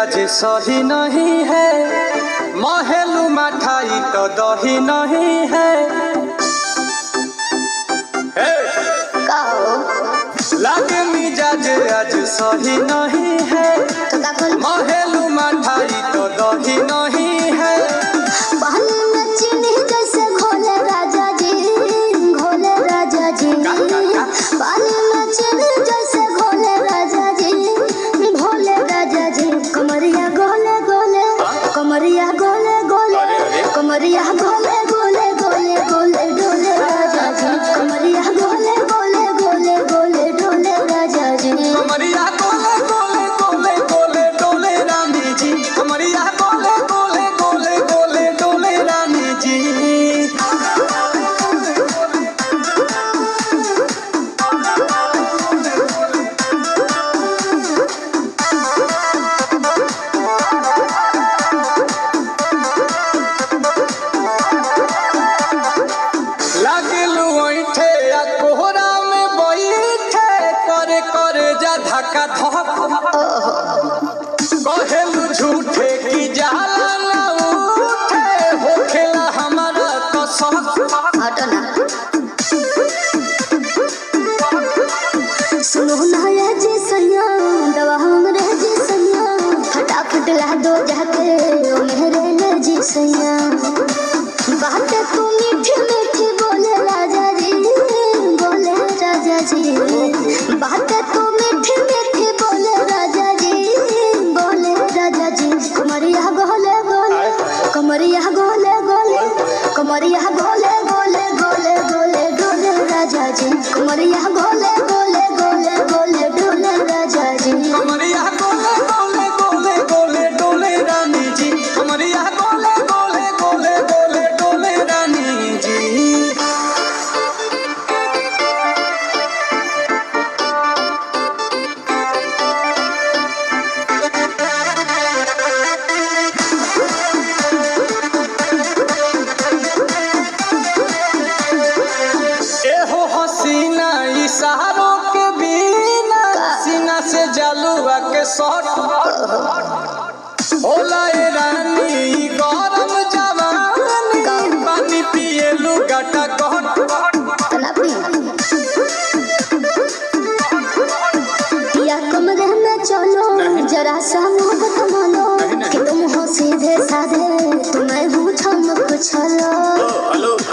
आज सही नहीं है, महलू मठाई तो दही नहीं है। लागे मिजाज आज सही नहीं है, महलू मठाई तो दही नहीं है। जैसे घोले राजा जी, घोले राजा जी, पानी में चीनी जैसे घोले राजा जी, भोले राजा जी। कमरिया गोले गोले, कमरिया गोले गोले, कमरिया गोले गोले गोले गोले डोले राजा जी। कमरिया गोले गोले गोले गोले डोले राजा जी। कमरिया गोले गोले गोले गोले डोले रानी जी। कमरिया गोले गोले गोले गोले डोले रानी जी। लागलू ऐठे आ कोहरा में बैठे, करे करे जा धक्का धक। कहेलू झूठे की जाला ना उठे, होखेला हमारा कसम। हटो ना, सुनो ना ये जी सैया, दवा हमरे जी सैया, फटाफट ला दो जाके ओ मेरे ले जी सैया। बातें तू मीठी मीठी बोले राजा जी, बोले राजा जी। बातें तू मीठी मीठी बोले राजा जी, बोले राजा जी। कमरिया गोले गोले, कमरिया गोले गोले, कमरिया गोले गोले गोले गोले डोले राजा जी। कमरिया गोले गोले गोले गोले डोले राजा जी। कमरिया गोले गोले गोले गोले डोले रानी जी। कमरिया गोले गोले गोले गोले डोले रानी जी। एहो हसीना इशारों के बिना, सीना से जलुआ के शॉट होला ए रानी गरम जवानी। पानी पिए लुगाटा कहट। या कमरे में चलो जरा सा मोहब्बत मानो, कि तुम हो सीधे साधे तुम्हें हूँ चमक छलो।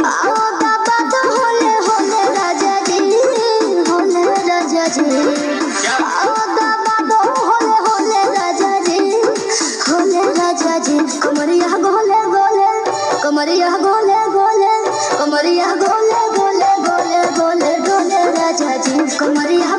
आओ बाबा तो होले होले राजा जी, होले राजा जी। आओ बाबा तो होले होले राजा जी, होले राजा जी। कमरिया गोले गोले, कमरिया गोले गोले, कमरिया गोले गोले गोले गोले डोले राजा जी। कमरिया